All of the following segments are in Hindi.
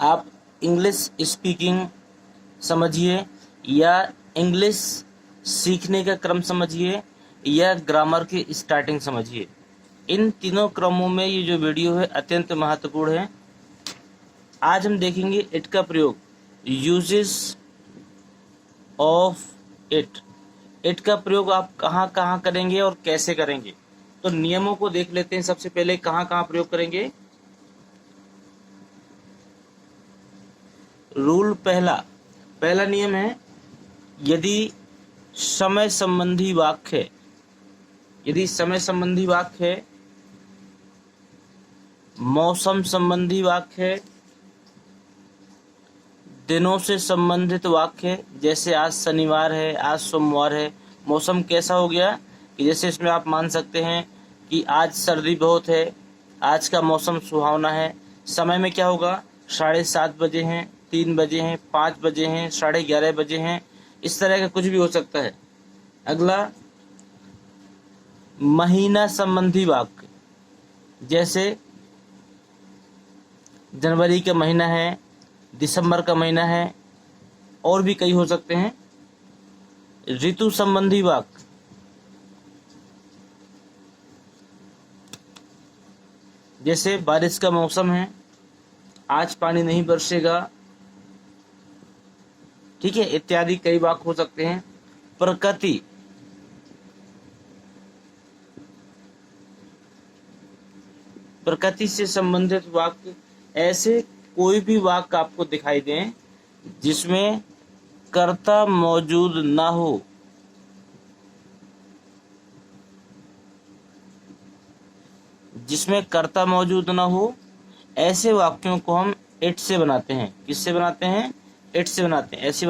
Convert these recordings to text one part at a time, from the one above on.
आप इंग्लिश स्पीकिंग समझिए, या इंग्लिश सीखने का क्रम समझिए, या ग्रामर की स्टार्टिंग समझिए। इन तीनों क्रमों में ये जो वीडियो है अत्यंत महत्वपूर्ण है। आज हम देखेंगे इट का प्रयोग, यूजेस ऑफ इट। इट का प्रयोग आप कहाँ कहाँ करेंगे और कैसे करेंगे, तो नियमों को देख लेते हैं। सबसे पहले कहाँ कहाँ प्रयोग करेंगे। रूल पहला नियम है, यदि समय संबंधी वाक्य है, यदि समय संबंधी वाक्य है, मौसम संबंधी वाक्य है, दिनों से संबंधित वाक्य है, जैसे आज शनिवार है, आज सोमवार है, मौसम कैसा हो गया कि जैसे इसमें आप मान सकते हैं कि आज सर्दी बहुत है, आज का मौसम सुहावना है। समय में क्या होगा, 7:30 बजे हैं, 3 बजे हैं, 5 बजे हैं, 11:30 बजे हैं, इस तरह का कुछ भी हो सकता है। अगला, महीना संबंधी वाक्य, जैसे जनवरी का महीना है, दिसंबर का महीना है, और भी कई हो सकते हैं। ऋतु संबंधी वाक्य, जैसे बारिश का मौसम है, आज पानी नहीं बरसेगा, ठीक है, इत्यादि कई वाक्य हो सकते हैं। प्रकृति से संबंधित वाक्य, ऐसे कोई भी वाक्य आपको दिखाई दें जिसमें कर्ता मौजूद ना हो, जिसमें कर्ता मौजूद ना हो, ऐसे वाक्यों को हम इट से बनाते हैं। किससे बनाते हैं, इट से बनाते हैं। ऐसे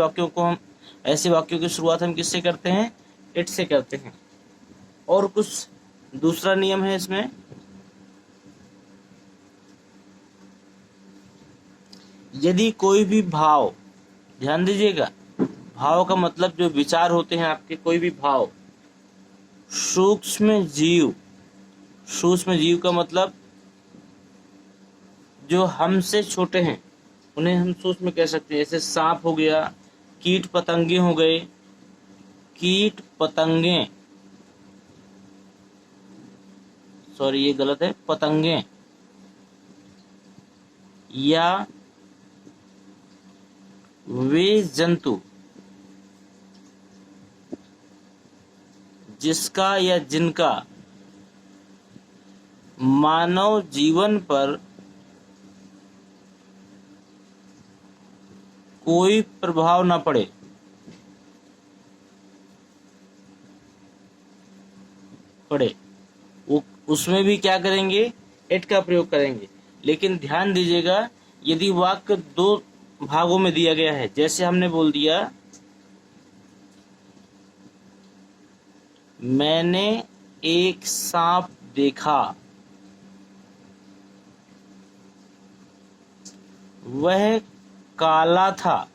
वाक्यों की शुरुआत हम किससे करते हैं, इट से करते हैं। और कुछ दूसरा नियम है इसमें, यदि कोई भी भाव, ध्यान दीजिएगा, भाव का मतलब जो विचार होते हैं आपके, कोई भी भाव, सूक्ष्म जीव का मतलब जो हमसे छोटे हैं उन्हें हम सूक्ष्म कह सकते हैं। जैसे सांप हो गया, कीट पतंगे हो गए, ये गलत है, पतंगे, या वे जंतु जिसका या जिनका मानव जीवन पर कोई प्रभाव न पड़े, वो उसमें भी क्या करेंगे, इट का प्रयोग करेंगे। लेकिन ध्यान दीजिएगा, यदि वाक्य दो भागों में दिया गया है, जैसे हमने बोल दिया मैंने एक सांप देखा, वह काला था।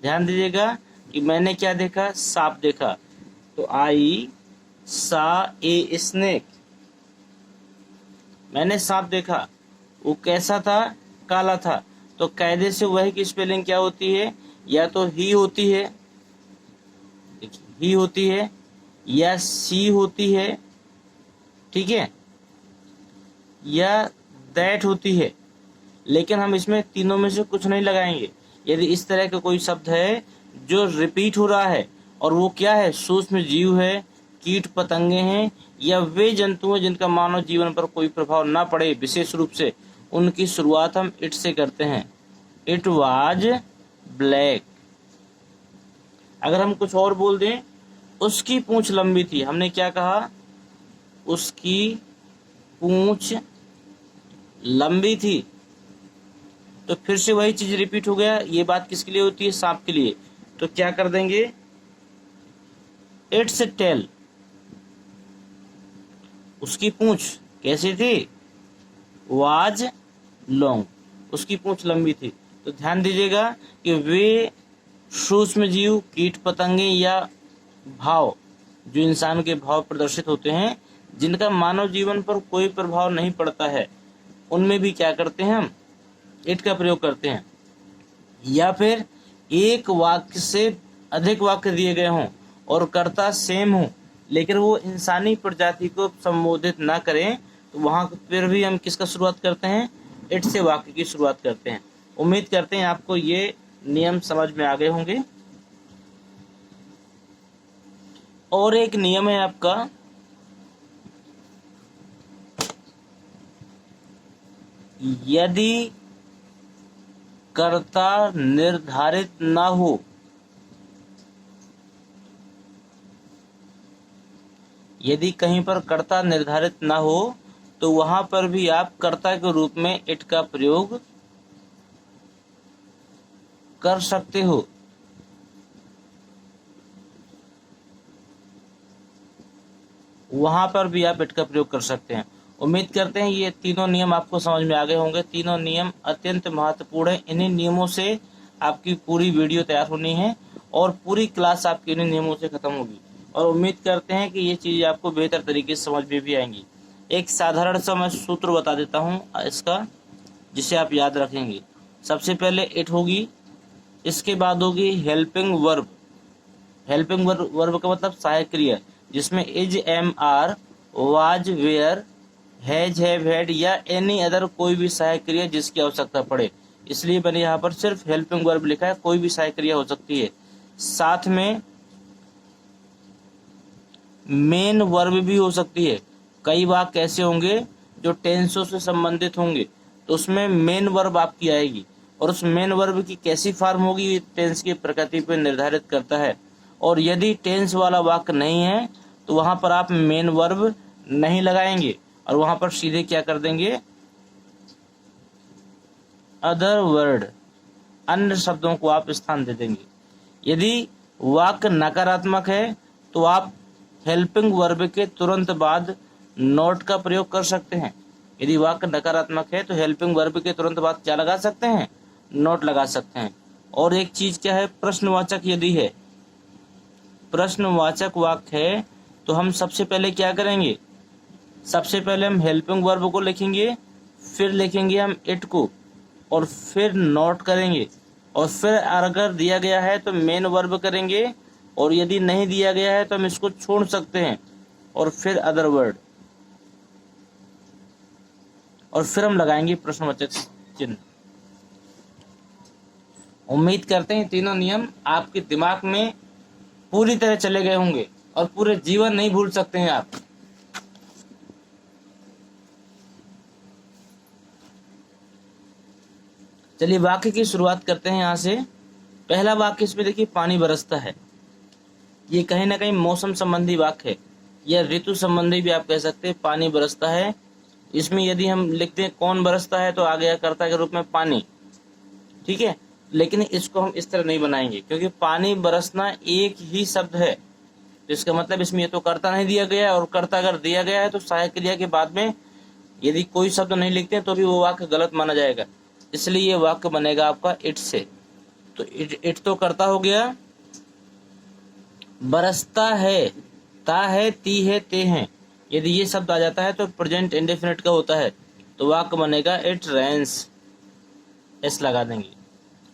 ध्यान दीजिएगा कि मैंने क्या देखा, सांप देखा, तो आई सा ए स्नेक, मैंने सांप देखा, वो कैसा था, काला था। तो कायदे से वह की स्पेलिंग क्या होती है, या तो ही होती है, या सी होती है, ठीक है, या दैट होती है। लेकिन हम इसमें तीनों में से कुछ नहीं लगाएंगे। यदि इस तरह का कोई शब्द है जो रिपीट हो रहा है और वो क्या है, सूक्ष्म जीव है, कीट पतंगे हैं, या वे जंतु हैं जिनका मानव जीवन पर कोई प्रभाव ना पड़े विशेष रूप से, उनकी शुरुआत हम इट से करते हैं। It was black. अगर हम कुछ और बोल दें, उसकी पूंछ लंबी थी, हमने क्या कहा, उसकी पूंछ लंबी थी, तो फिर से वही चीज रिपीट हो गया। ये बात किसके लिए होती है, सांप के लिए। तो क्या कर देंगे, इट्स टेल, उसकी पूंछ कैसी थी, वाज लॉन्ग, उसकी पूंछ लंबी थी। तो ध्यान दीजिएगा कि वे सूक्ष्म जीव, कीट पतंगे, या भाव जो इंसान के भाव प्रदर्शित होते हैं जिनका मानव जीवन पर कोई प्रभाव नहीं पड़ता है, उनमें भी क्या करते हैं हम, इट का प्रयोग करते हैं, या फिर एक वाक्य से अधिक वाक्य दिए गए हों और कर्ता सेम हो लेकिन वो इंसानी प्रजाति को संबोधित ना करें, तो वहां फिर भी हम किसका शुरुआत करते हैं, इट से वाक्य की शुरुआत करते हैं। उम्मीद करते हैं आपको ये नियम समझ में आ गए होंगे। और एक नियम है आपका, यदि कर्ता निर्धारित ना हो, यदि कहीं पर कर्ता निर्धारित ना हो तो वहां पर भी आप कर्ता के रूप में इट का प्रयोग कर सकते हो। वहां पर भी आप इट का प्रयोग कर सकते हैं। उम्मीद करते हैं ये तीनों नियम आपको समझ में आ गए होंगे। तीनों नियम अत्यंत महत्वपूर्ण है। इन्हीं नियमों से आपकी पूरी वीडियो तैयार होनी है और पूरी क्लास आपकी इन्हीं नियमों से खत्म होगी। और उम्मीद करते हैं कि ये चीज़ आपको बेहतर तरीके से समझ में भी आएंगी। एक साधारण सा मैं सूत्र बता देता हूँ इसका, जिसे आप याद रखेंगे। सबसे पहले इट होगी, इसके बाद होगी हेल्पिंग वर्ब। हेल्पिंग वर्ब का मतलब सहायक क्रिया, जिसमें is, am, are, was, were, has, have, had या एनी अदर कोई भी सहायक क्रिया जिसकी आवश्यकता पड़े। इसलिए मैंने यहाँ पर सिर्फ हेल्पिंग वर्ब लिखा है, कोई भी सहायक क्रिया हो सकती है। साथ में मेन वर्ब भी हो सकती है। कई वाक्य ऐसे होंगे जो टेंसों से संबंधित होंगे, तो उसमें मेन वर्ब आपकी आएगी। और उस मेन वर्ब की कैसी फॉर्म होगी ये टेंस की प्रकृति पर निर्धारित करता है। और यदि टेंस वाला वाक्य नहीं है तो वहां पर आप मेन वर्ब नहीं लगाएंगे और वहां पर सीधे क्या कर देंगे, अदर वर्ड, अन्य शब्दों को आप स्थान दे देंगे। यदि वाक्य नकारात्मक है तो आप हेल्पिंग वर्ब के तुरंत बाद नॉट का प्रयोग कर सकते हैं। यदि वाक्य नकारात्मक है तो हेल्पिंग वर्ब के तुरंत बाद क्या लगा सकते हैं, नॉट लगा सकते हैं। और एक चीज क्या है, प्रश्नवाचक यदि है, प्रश्नवाचक वाक्य है तो हम सबसे पहले क्या करेंगे, सबसे पहले हम हेल्पिंग वर्ब को लिखेंगे, फिर लिखेंगे हम इट को और फिर नॉट करेंगे। और फिर अगर दिया गया है तो मेन वर्ब करेंगे और यदि नहीं दिया गया है तो हम इसको छोड़ सकते हैं और फिर अदर वर्ड, और फिर हम लगाएंगे प्रश्नवाचक चिन्ह। उम्मीद करते हैं तीनों नियम आपके दिमाग में पूरी तरह चले गए होंगे और पूरे जीवन नहीं भूल सकते हैं आप। चलिए वाक्य की शुरुआत करते हैं यहाँ से। पहला वाक्य इसमें देखिए, पानी बरसता है। ये कहीं ना कहीं मौसम संबंधी वाक्य है या ऋतु संबंधी भी आप कह सकते हैं। पानी बरसता है, इसमें यदि हम लिखते हैं कौन बरसता है तो आ गया कर्ता के रूप में पानी, ठीक है। लेकिन इसको हम इस तरह नहीं बनाएंगे क्योंकि पानी बरसना एक ही शब्द है, तो इसका मतलब इसमें ये तो कर्ता नहीं दिया गया है, और कर्ता अगर दिया गया है तो सहायक क्रिया के बाद में यदि कोई शब्द नहीं लिखते हैं तो भी वो वाक्य गलत माना जाएगा। इसलिए ये वाक्य बनेगा आपका इट से। तो इट तो कर्ता हो गया, बरसता है, ता है, ती है, ते हैं, यदि ये शब्द आ जाता है तो प्रेजेंट इंडेफिनिट का होता है, तो वाक्य बनेगा इट रेन्स, एस लगा देंगे।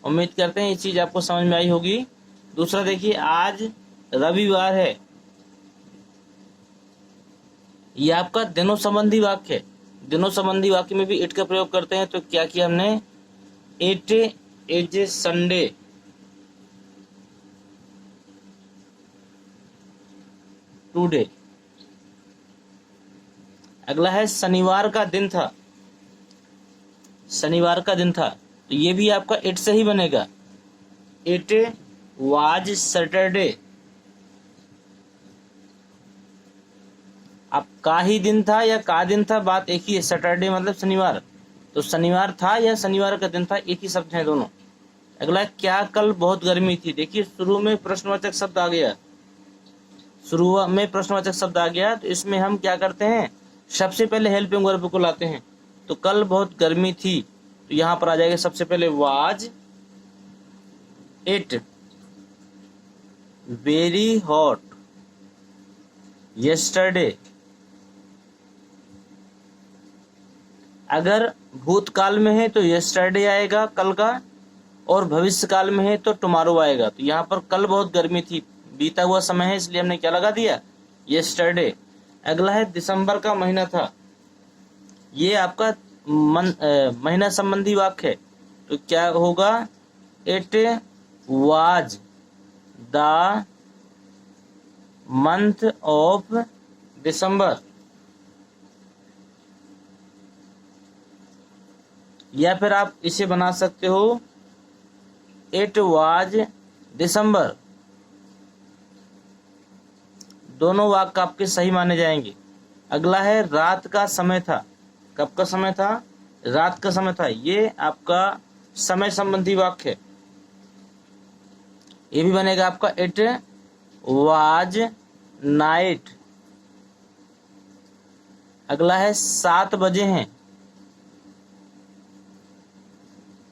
उम्मीद करते हैं ये चीज आपको समझ में आई होगी। दूसरा देखिए, आज रविवार है, ये आपका दिनों संबंधी वाक्य है। दिनों संबंधी वाक्य में भी इट का प्रयोग करते हैं। तो क्या किया हमने, इट इज संडे, टुडे। अगला है शनिवार का दिन था, शनिवार का दिन था, तो ये भी आपका इट से ही बनेगा, इट वाज सैटरडे। अब का ही दिन था या का दिन था, बात एक ही है। सैटरडे मतलब शनिवार, तो शनिवार था या शनिवार का दिन था, एक ही शब्द है दोनों। अगला, क्या कल बहुत गर्मी थी। देखिए शुरू में प्रश्नवाचक शब्द आ गया, शुरू में प्रश्नवाचक शब्द आ गया, तो इसमें हम क्या करते हैं, सबसे पहले हेल्पिंग वर्ब को लाते हैं। तो कल बहुत गर्मी थी, तो यहां पर आ जाएगा सबसे पहले was it very hot yesterday. अगर भूतकाल में है तो यस्टरडे आएगा कल का, और भविष्य काल में है तो टुमारो आएगा। तो यहाँ पर कल बहुत गर्मी थी, बीता हुआ समय है, इसलिए हमने क्या लगा दिया, यस्टरडे। अगला है दिसंबर का महीना था, ये आपका महीना संबंधी वाक्य है, तो क्या होगा, it was the month of December. या फिर आप इसे बना सकते हो, इट वाज दिसंबर। दोनों वाक्य आपके सही माने जाएंगे। अगला है रात का समय था, कब का समय था, रात का समय था, ये आपका समय संबंधी वाक्य है, ये भी बनेगा आपका इट वाज नाइट। अगला है 7 बजे हैं,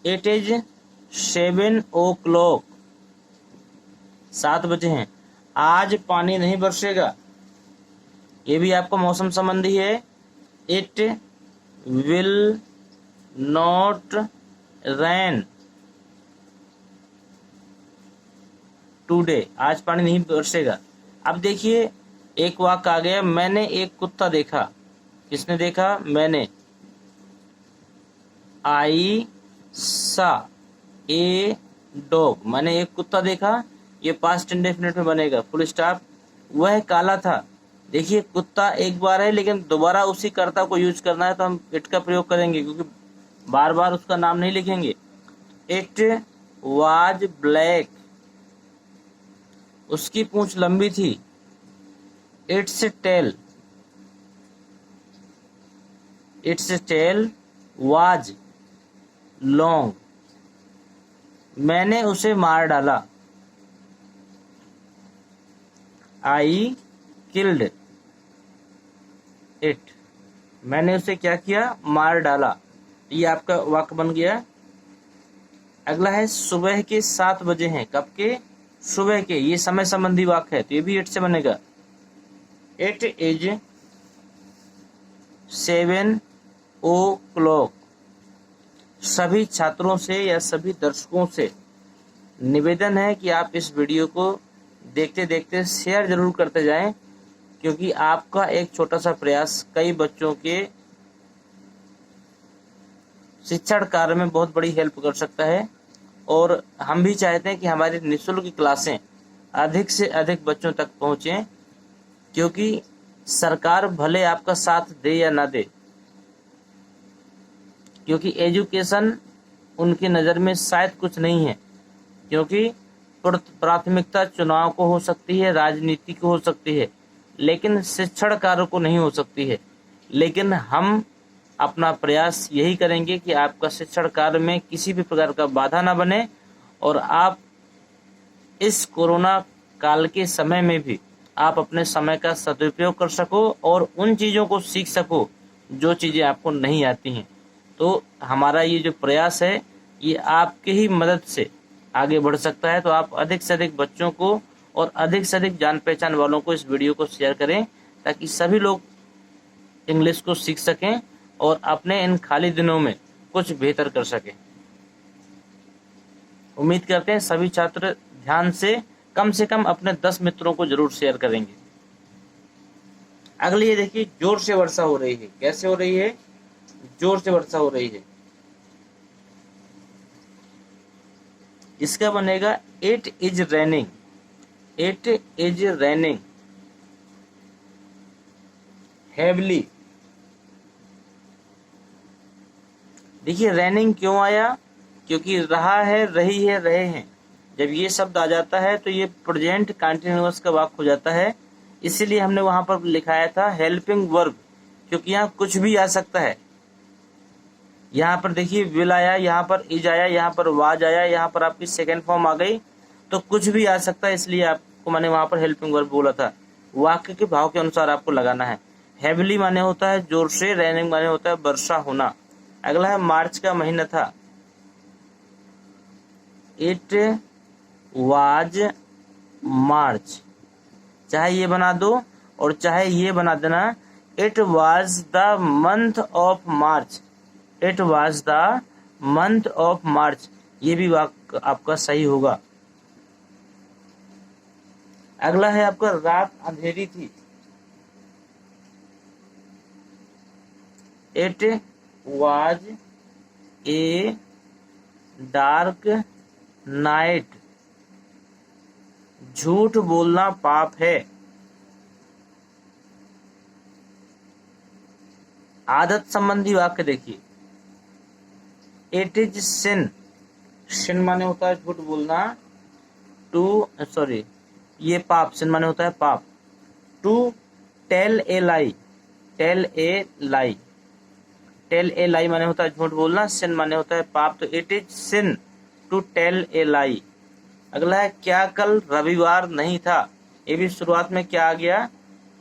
इट इज 7 o'clock, 7 बजे हैं। आज पानी नहीं बरसेगा, ये भी आपका मौसम संबंधी है, it will not rain today, आज पानी नहीं बरसेगा। अब देखिए एक वाक्य आ गया, मैंने एक कुत्ता देखा, किसने देखा, मैंने, आई सा ए डॉग, मैंने एक कुत्ता देखा, ये पास्ट इंडेफिनिट में बनेगा, फुल स्टॉप। वह काला था, देखिए कुत्ता एक बार है लेकिन दोबारा उसी कर्ता को यूज करना है तो हम इट का प्रयोग करेंगे, क्योंकि बार बार उसका नाम नहीं लिखेंगे। इट वाज ब्लैक, उसकी पूंछ लंबी थी, इट्स टेल वाज लॉन्ग, मैंने उसे मार डाला, आई किल्ड इट, मैंने उसे क्या किया, मार डाला। ये आपका वाक्य बन गया। अगला है सुबह के 7 बजे हैं, कब के, सुबह के, ये समय संबंधी वाक्य है, तो ये भी इट से बनेगा, इट इज 7 o'clock। सभी छात्रों से या सभी दर्शकों से निवेदन है कि आप इस वीडियो को देखते देखते शेयर जरूर करते जाएं, क्योंकि आपका एक छोटा सा प्रयास कई बच्चों के शिक्षण कार्य में बहुत बड़ी हेल्प कर सकता है। और हम भी चाहते हैं कि हमारी निःशुल्क क्लासें अधिक से अधिक बच्चों तक पहुंचें, क्योंकि सरकार भले आपका साथ दे या ना दे, क्योंकि एजुकेशन उनकी नज़र में शायद कुछ नहीं है, क्योंकि प्राथमिकता चुनाव को हो सकती है, राजनीति को हो सकती है, लेकिन शिक्षण कार्य को नहीं हो सकती है। लेकिन हम अपना प्रयास यही करेंगे कि आपका शिक्षण कार्य में किसी भी प्रकार का बाधा ना बने, और आप इस कोरोना काल के समय में भी आप अपने समय का सदुपयोग कर सको और उन चीज़ों को सीख सको जो चीज़ें आपको नहीं आती हैं। तो हमारा ये जो प्रयास है ये आपके ही मदद से आगे बढ़ सकता है। तो आप अधिक से अधिक बच्चों को और अधिक से अधिक जान पहचान वालों को इस वीडियो को शेयर करें, ताकि सभी लोग इंग्लिश को सीख सकें और अपने इन खाली दिनों में कुछ बेहतर कर सकें। उम्मीद करते हैं सभी छात्र ध्यान से कम अपने 10 मित्रों को जरूर शेयर करेंगे। अगली ये देखिए, जोर से वर्षा हो रही है, कैसे हो रही है, जोर से वर्षा हो रही है, इसका बनेगा it is raining, it is raining heavily. देखिए रेनिंग क्यों आया, क्योंकि रहा है, रही है, रहे हैं, जब ये शब्द आ जाता है तो ये प्रेजेंट कंटिन्यूअस का वाक्य हो जाता है, इसीलिए हमने वहां पर लिखाया था हेल्पिंग वर्ब, क्योंकि यहाँ कुछ भी आ सकता है। यहाँ पर देखिए विल आया, यहाँ पर इज आया, यहाँ पर वाज आया, यहाँ पर आपकी सेकेंड फॉर्म आ गई, तो कुछ भी आ सकता है, इसलिए आपको मैंने वहां पर हेल्पिंग वर्ब बोला था। वाक्य के भाव के अनुसार आपको लगाना है। हेवली माने होता है जोर से, रेनिंग माने होता है वर्षा होना। अगला है मार्च का महीना था, इट वाज मार्च, चाहे ये बना दो और चाहे ये बना देना, it was the month of March. It was the month of March, ये भी वाक्य आपका सही होगा। अगला है आपका रात अंधेरी थी। It was a dark night, झूठ बोलना पाप है। आदत संबंधी वाक्य देखिए, इट इज सिन, सिन माने होता है झूठ बोलना, ये पाप, सिन माने होता है पाप। To tell a lie, tell a lie, tell a lie माने होता है झूठ बोलना, सिन माने होता है पाप, तो it is sin to tell a lie. अगला है क्या कल रविवार नहीं था, ये भी शुरुआत में क्या आ गया,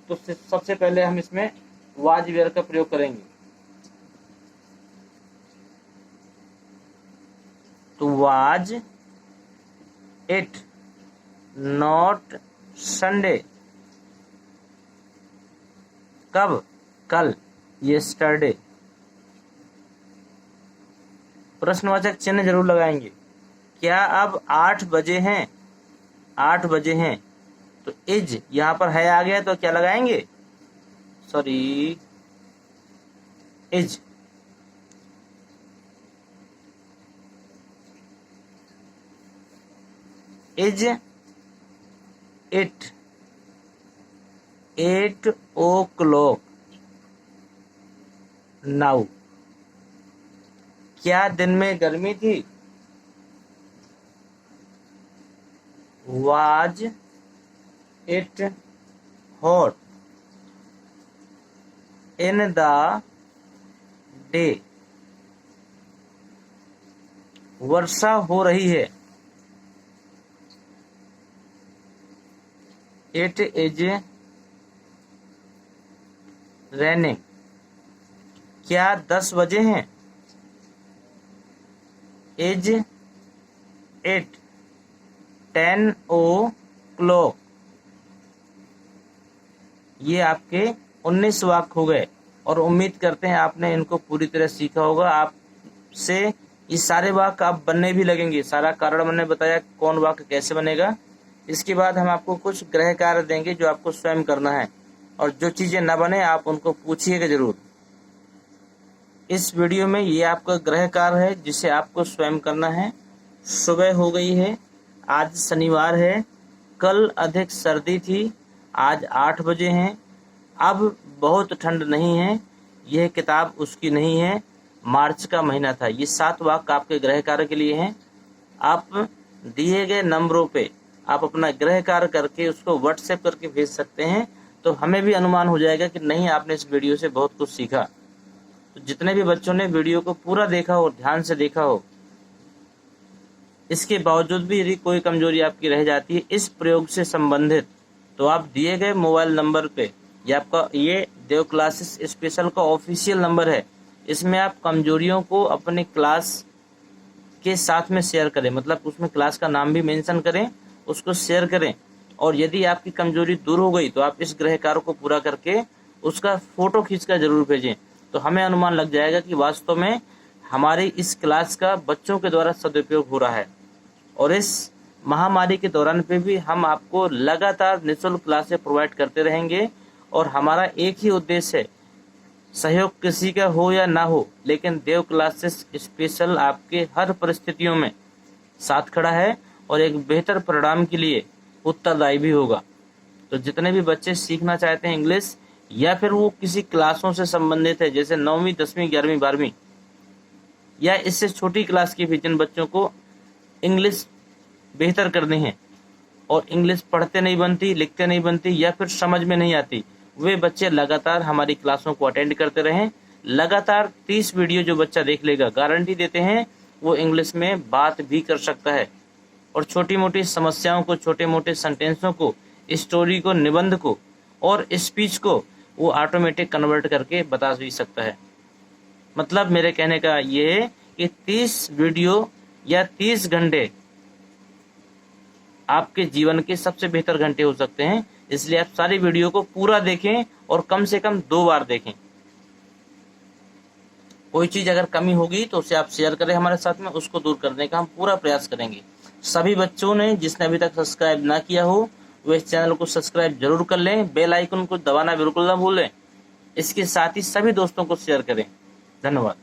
तो सबसे पहले हम इसमें वाज वेयर का प्रयोग करेंगे। तो वाज इट नॉट संडे, कब, कल, यस्टरडे। प्रश्नवाचक चिन्ह जरूर लगाएंगे। क्या अब 8 बजे हैं, 8 बजे हैं, तो इज यहां पर है आ गया तो क्या लगाएंगे, sorry is. Is it 8 o'clock now, क्या दिन में गर्मी थी, was it hot in the day, वर्षा हो रही है, इट इज रेनिंग, क्या 10 बजे हैं, इज इट 10 o'clock। ये आपके 19 वाक्य हो गए और उम्मीद करते हैं आपने इनको पूरी तरह सीखा होगा। आपसे ये सारे वाक्य आप बनने भी लगेंगे, सारा कारण मैंने बताया कौन वाक्य कैसे बनेगा। इसके बाद हम आपको कुछ गृह कार्य देंगे जो आपको स्वयं करना है, और जो चीजें न बने आप उनको पूछिएगा जरूर। इस वीडियो में ये आपका गृह कार्य है जिसे आपको स्वयं करना है। सुबह हो गई है, आज शनिवार है, कल अधिक सर्दी थी, आज 8 बजे हैं, अब बहुत ठंड नहीं है, यह किताब उसकी नहीं है, मार्च का महीना था। ये 7 वाक्य आपके गृह कार्य के लिए हैं। आप दिए गए नंबरों पे आप अपना गृह कार्य करके उसको व्हाट्सएप करके भेज सकते हैं, तो हमें भी अनुमान हो जाएगा कि नहीं आपने इस वीडियो से बहुत कुछ सीखा। तो जितने भी बच्चों ने वीडियो को पूरा देखा हो, ध्यान से देखा हो, इसके बावजूद भी यदि कोई कमजोरी आपकी रह जाती है इस प्रयोग से संबंधित, तो आप दिए गए मोबाइल नंबर पे, ये आपका ये देव क्लासेस स्पेशल का ऑफिशियल नंबर है, इसमें आप कमजोरियों को अपने क्लास के साथ में शेयर करें, मतलब उसमें क्लास का नाम भी मेंशन करें, उसको शेयर करें। और यदि आपकी कमजोरी दूर हो गई तो आप इस गृह कार्य को पूरा करके उसका फोटो खींचकर जरूर भेजें, तो हमें अनुमान लग जाएगा कि वास्तव में हमारी इस क्लास का बच्चों के द्वारा सदुपयोग हो रहा है। और इस महामारी के दौरान पे भी हम आपको लगातार निःशुल्क क्लासें प्रोवाइड करते रहेंगे, और हमारा एक ही उद्देश्य है, सहयोग किसी का हो या ना हो, लेकिन देव क्लासेस स्पेशल आपके हर परिस्थितियों में साथ खड़ा है और एक बेहतर परिणाम के लिए उत्तरदायी भी होगा। तो जितने भी बच्चे सीखना चाहते हैं इंग्लिश, या फिर वो किसी क्लासों से संबंधित है जैसे 9वीं 10वीं 11वीं 12वीं, या इससे छोटी क्लास के भी जिन बच्चों को इंग्लिश बेहतर करनी है और इंग्लिश पढ़ते नहीं बनती, लिखते नहीं बनती, या फिर समझ में नहीं आती, वे बच्चे लगातार हमारी क्लासों को अटेंड करते रहें। लगातार 30 वीडियो जो बच्चा देख लेगा, गारंटी देते हैं वो इंग्लिश में बात भी कर सकता है, और छोटी मोटी समस्याओं को, छोटे मोटे सेंटेंसों को, स्टोरी को, निबंध को और स्पीच को वो ऑटोमेटिक कन्वर्ट करके बता भी सकता है। मतलब मेरे कहने का ये है कि 30 वीडियो या 30 घंटे आपके जीवन के सबसे बेहतर घंटे हो सकते हैं, इसलिए आप सारी वीडियो को पूरा देखें और कम से कम 2 बार देखें। कोई चीज़ अगर कमी होगी तो उसे आप शेयर करें हमारे साथ में, उसको दूर करने का हम पूरा प्रयास करेंगे। सभी बच्चों ने जिसने अभी तक सब्सक्राइब ना किया हो वो इस चैनल को सब्सक्राइब जरूर कर लें, बेल आइकन को दबाना बिल्कुल ना भूलें। इसके साथ ही सभी दोस्तों को शेयर करें। धन्यवाद।